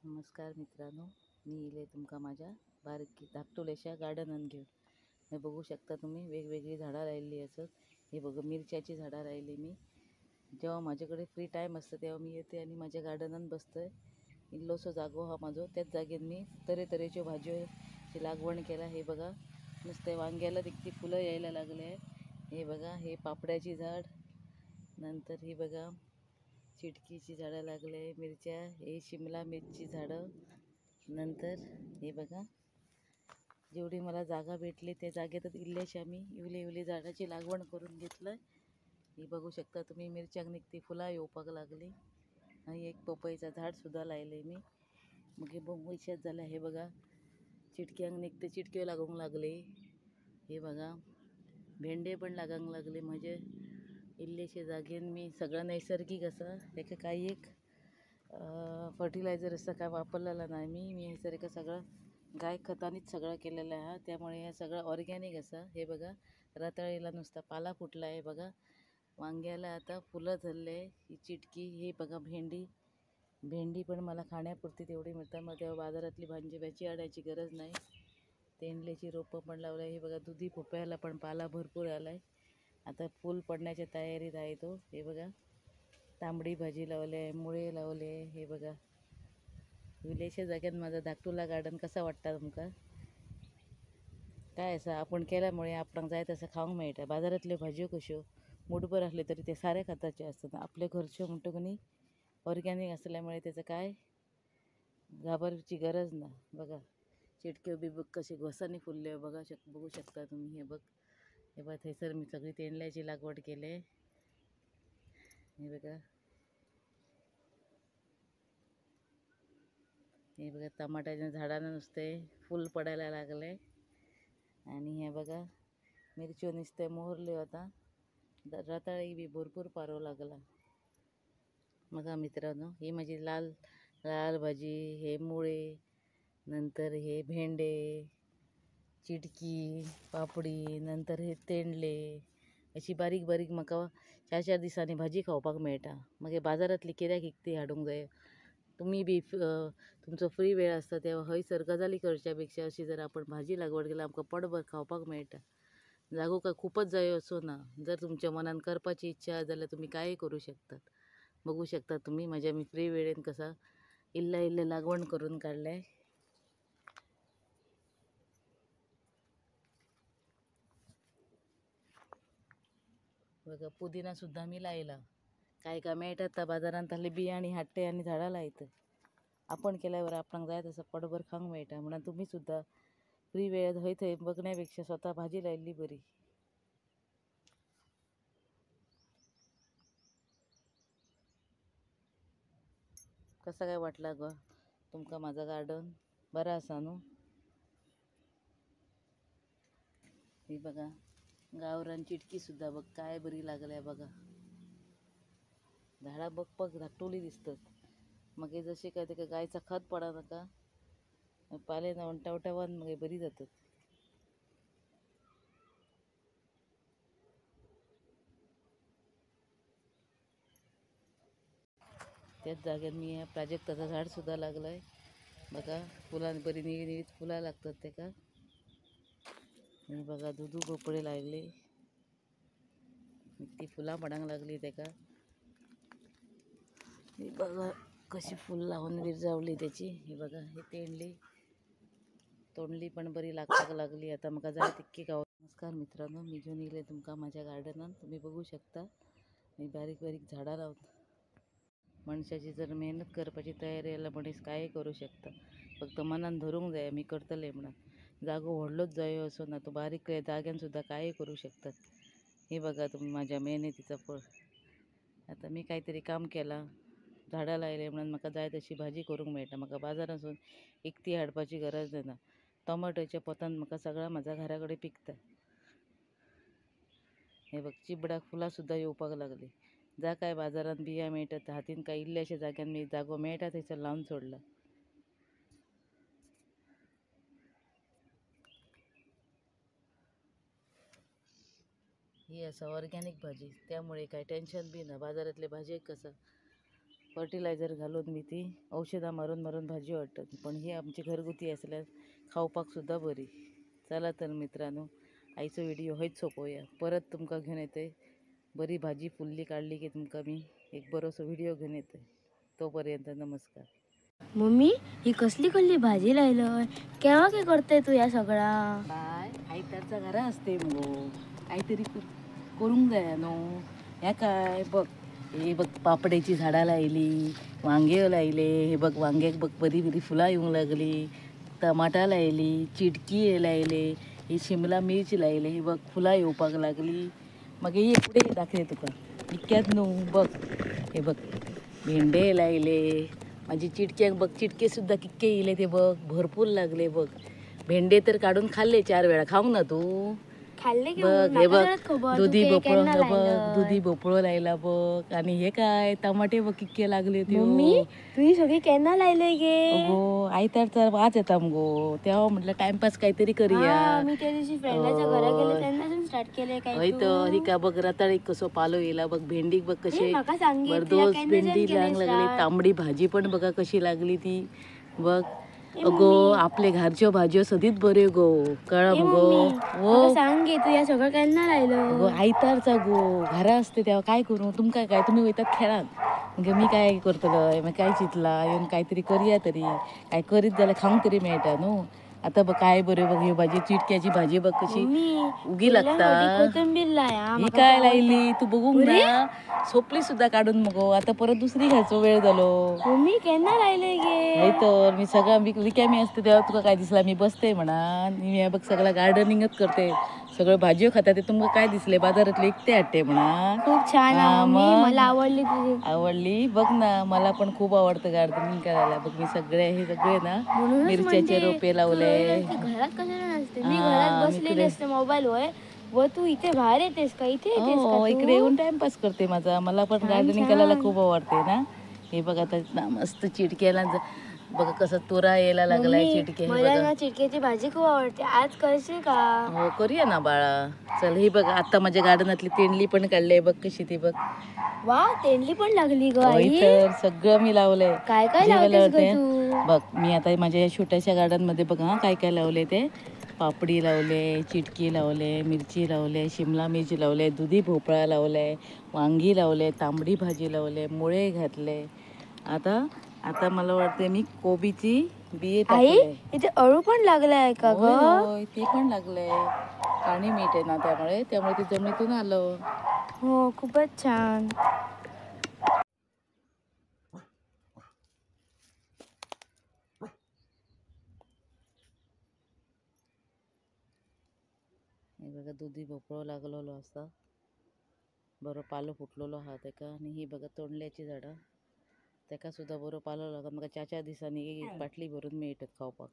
नमस्कार मित्रांनो, मी इले तुमका माझ्या बारीक धाकटुलेशा गार्डनान घेऊन. हे बघू शकता तुम्ही, वेगवेगळी झाडां राहिली असत. हे बघा मिरच्याची झाडां राहिली. मी जेव्हा माझ्याकडे फ्री टाईम असतं तेव्हा मी येते आणि माझ्या गार्डनात बसतोय. इल्लोसो जागो हा माझो, त्याच जागेत मी तऱ्हेतऱ्हेच्या भाज्योची लागवड केला. हे बघा नुसते वांग्याला तिकती फुलं यायला लागले. हे बघा हे पापड्याची झाड, नंतर ही बघा चिटकीची झाडं लागले, मिरच्या, हे शिमला मिरची झाडं. नंतर हे बघा जेवढी मला जागा भेटली त्या जागेतच इल्लेशा मी इवली झाडाची लागवड करून घेतलं. ही बघू शकता तुम्ही, मिरच्याक निघती फुलं येऊपाक लागली. आणि एक पपईचं झाड सुद्धा लायले मी. मग हे बोंबईच्यात झालं. हे बघा चिटक्यांक निघते, चिटके लागूंक लागले. हे बघा भेंडे पण लागांक लागले. म्हणजे इल्लेशे जागेन मी सगळं नैसर्गिक असं, त्याका काही एक फर्टिलायझर असं काय वापरलेलं नाही. मी हे सारखं सगळं गाय खतानीच सगळं केलेलं आहे. त्यामुळे हे सगळं ऑर्गॅनिक असं. हे बघा रताळीला नुसता पाला फुटला आहे. बघा वांग्याला आता फुलं झाले. ही चिटकी, हे बघा भेंडी पण मला खाण्यापुरती तेवढी मिळतात. मग तेव्हा बाजारातली भाजी आणायची गरज नाही. तेंडल्याची रोपं पण लावलं. हे बघा दुधी भोपळ्याला पण पाला भरपूर आला आहे. आता फूल पडण्याच्या तयारीत आहे तो. हे बघा तांबडी भाजी लावले, मुळे लावले. हे बघा विलेशा जाग्यात माझा धाकटुला गार्डन कसा वाटता तुमका? काय असं आपण केल्यामुळे आपणाक जाय तसं खाऊंक मिळतं. बाजारातल्यो भाज्यो कश्यो मुठभर असले तरी ते साऱ्या खताचे असतात. आपल्या घरच्यो म्हणतो की नाही ऑर्गॅनिक असल्यामुळे त्याचं काय घाबरची गरज ना. बघा चिटक्यो बी बघ कसे घोसानी फुलले. बघू शकता तुम्ही. हे बघा थैसर मी सगळी तेंडल्याची लागवड केले. हे बघा टमाट्याच्या झाडांना नुसते फुल पडायला लागले. आणि हे बघा मिरच्यो नुसते मोहरले होता. रताळी बी भरपूर पारो लागला. बघा मित्रांनो, ही माझी लाल भाजी, हे मुळे, नंतर हे भेंडे, चिटकी, पापडी, नंतर हे तेंडले, अशी बारीक बारीक म्हाका 4-4 दिसांनी भाजी खावपाक मेळटा. मग हे बाजारातली कित्याक इकती हाडूंक जाय. तुम्ही बी तुमचो फ्री वेळ असता तेव्हा हयसर गजाली करच्यापेक्षा अशी जर आपण भाजी लागवड केल्यार आमकां पटभर खावपाक मेळटा. जागो काय खूपच जायो असो ना. जर तुमच्या मनान करपाची इच्छा जाल्यार तुम्ही कांय करू शकतात. बघू शकता तुम्ही माझ्या मी फ्री वेळेन कसा इल्ले लागवड करून काढले. बघा पुदिना सुद्धा मी लायला. काय मेळटात त्या बाजारांत ताले बियाणी हाडटे आणि झाडां लायत. आपण केल्यावर आपणाक जाय तसं पटभर खाऊंक मेळटा. म्हणून तुम्ही सुद्धा फ्री वेळेत हय थंय बघण्यापेक्षा स्वतः भाजी लायली बरी. कसा काय वाटला ग तुमका माझा गार्डन? बरा असा न्हू? हे बघा गावरान चिटकी सुद्धा बघ काय बरी लागल्या. बघा झाडां बघ धाकटुली दिसतात. मग हे जसे काय ते गायचा खत पडा नका, पाले वंटावटावान मग बरी जातात. त्याच जाग्यात मी या प्राजक्ताचं झाड सुद्धा लागलंय. बघा फुलां बरी निळीत फुलं लागतात त्याका. आणि बघा दुधू भोपळे लागले, ती फुलां पडांक लागली त्याका. हे बघा कशी फुल लावून विरजावली त्याची. हे बघा हे तोंडली पण बरी लागपाक लागली. आता मका जाय तितकी गाव. नमस्कार मित्रांनो, मी घेऊन येले तुमका माझ्या गार्डनात. तुम्ही बघू शकता मी बारीक झाडां लावता. मणशाची जर मेहनत करपाची तयारी आला मनीस काय करू शकता. फक्त मनान धरूंक जाय मी करतले म्हणून. जागो व्हडलोच जायो असो ना, तो बारीक जाग्यान सुद्धा काय करू शकतात. हे बघा तुम्ही माझ्या मेहनतीचं फळ. आता मी काहीतरी काम केला, झाडां लायले म्हणून म्हाका जाय तशी भाजी करूंक मेळटा. म्हाका बाजारासून इकती हाडपाची गरज ना. टोमॅटोच्या पोतान म्हाका सगळा माझ्या घराकडे पिकता. हे बघ चिबडाक फुलां सुद्धा येऊपाक लागली. जा काय बाजारात बिया मेळटात हातीन काय इल्ल्याशा जाग्यान मी जागो मेळटा थंयसर लावून सोडला. ही असं ऑर्गॅनिक भाजी, त्यामुळे काय टेन्शन बी ना. बाजारातले भाजी कसं फर्टिलायझर घालून मी ती औषधां मारून मारून भाजी वाटतात, पण ही आमची घरगुती असल्यास खावपाक सुद्धा बरी. चला तर मित्रांनो, आईचो व्हिडिओ हयच सोपोया. परत तुमका घेऊन येते. बरी भाजी फुल्ली काढली की तुमका मी एक बरोसो व्हिडिओ घेऊन येते. तोपर्यंत नमस्कार. मम्मी, ही कसली कसली भाजी लायलय? केव्हा काय करते तू या सगळा? काय आयतारचा घरा असते मग काहीतरी करूंक जाय न्हू. ह्या काय बघ, हे बघ पापड्याची झाडां लायली, वांगे लायले, हे बघ वांग्याक बघ बरी बरी फुलां येऊंक लागली, टमाटा लायली, चिटकी लायले, ही शिमला मिर्च लायले, हे बघ फुलां येवपाक लागली. मागे हे पुढे दाखवे तुका इतक्यात न्हू. बघ हे बघ भेंडे लायले, माझी चिटक्याक बघ चिटके सुद्धा कितके येले ते बघ, भरपूर लागले बघ. भेंडे तर काढून खाल्ले 4 वेळा. खाऊ ना तू? खाल्ले की बघ हे बघ दुधी भोपळो, केन्ना हे बघ लायलय? दुधी भोपळो लायला बघ. आणि हे काय टमाटे बघ कितके लागले ते. मम्मी, तू ही सगळी केन्ना लायलय गे? अगो आयतारचा वाज येता मगो, तेव्हा म्हटलं टाइमपास काहीतरी करूया. हा, मी त्या दिवशी फ्रेंडाच्या घरा गेले तेन्नासून स्टार्ट केले काय हय तू? तर ही का बघ रताळीक कसो पालो येला बघ, भेंडीक बघ कशी माका सांगितलं बरदोस केन्ना भेंडी केले लाग लागली, start? तांबडी भाजी पण बघा कशी लागली ती बघ. ए अगो मम्मी. आपले घरच्यो भाज्यो सदीच बऱ्यो गो, कळा ए मगो. मम्मी, माका सांग गे तू या सगळं केन्ना अगो लायलं? आयतारचा गो, घरा असते तेव्हा काय करू. तुमका काय, तुम्ही वयतात खेळात, म्हणजे मी काय करतलोय. मग काय चितला येऊन काहीतरी करूया तरी, काय करीत जाल्यार खाऊंक तरी मेळटा न्हू. आता बघ काय बरं बघ, ही भाजी चिटक्याची भाजी बघ कशी मम्मी, उगी लागता. कोथिंबीर लाय हा, ही माका काय आवडता. लायली तू बघूंक ना, सोपली सुद्धा काढून मगो. आता परत दुसरी घ्यायचो वेळ झालो. मम्मी केन्ना लायलंय नाही गे? तर मी सगळं रिकामी असते तेव्हा तुका काय दिसला मी बसते म्हणा. मी हे बघ सगळं गार्डनिंगच करते, सगळं भाज्यो खाता. ते तुमका काय दिसले बाजारातले इकते हाडते म्हणा. खूप छान हा, आहे मम्मी, मग? मला आवडली तुझी. आवडली बघ ना, मला पण खूप आवडतं गार्डनिंग करायला. बघ मी सगळे हे सगळे ना म्हणूनच मिरच्याचे म्हणते, रोपे तू लावले. घरात कशाला नसते? मी हा, घरात मी बसलेली इकडे- असते मोबाईल वर, व तू इथे बाहेर येतेस का? इथे येतेस का हो, तू? इकडे येऊन टाइमपास करते माझा. मला पण छान, गार्डनिंग छान. करायला खूप आवडते ना. हे बघ आता ना मस्त चिटक्याला बघ कसं तुरा यायला लागलाय मम्मी, चिटके. हे मला बघा. ना चिटक्याची भाजी खूप आवडते, आज करशील का? हो करूया ना बाळा. चल ही बघ आता माझ्या गार्डनातली तेंडली पण काढली बघ कशी ती बघ. वा, तेंडली पण लागली ग होय आई. तर सगळं मी लावलंय. काय काय जे मला लावतेस ग वाटतंय, तू? बघ मी आता माझ्या या छोट्याशा गार्डन मध्ये बघ हा काय काय लावले ते. पापडी लावले, चिटकी लावले, मिरची लावले, शिमला मिरची लावले, दुधी भोपळा लावले, वांगी लावले, तांबडी भाजी लावले, मुळे घातले. आता आता मला वाटते मी कोबीची बिये आई, टाकले. इथे अळू पण लागलाय का ग? होय होय, ते पण लागले. पाणी मीठ आहे ना त्यामुळे त्यामुळे ते जमिनीतून आलं. हो, खूपच छान. हे बघा दुधी भोपळो लागलेलो असा, बरो पालो फुटलेलो हा तेका. आणि ही बघा तोंडल्याची झाडं, तेका सुद्धा बरो पालो लागत. मग 4-4 दिवसांनी एक बाटली भरून मिळतात खावपाक.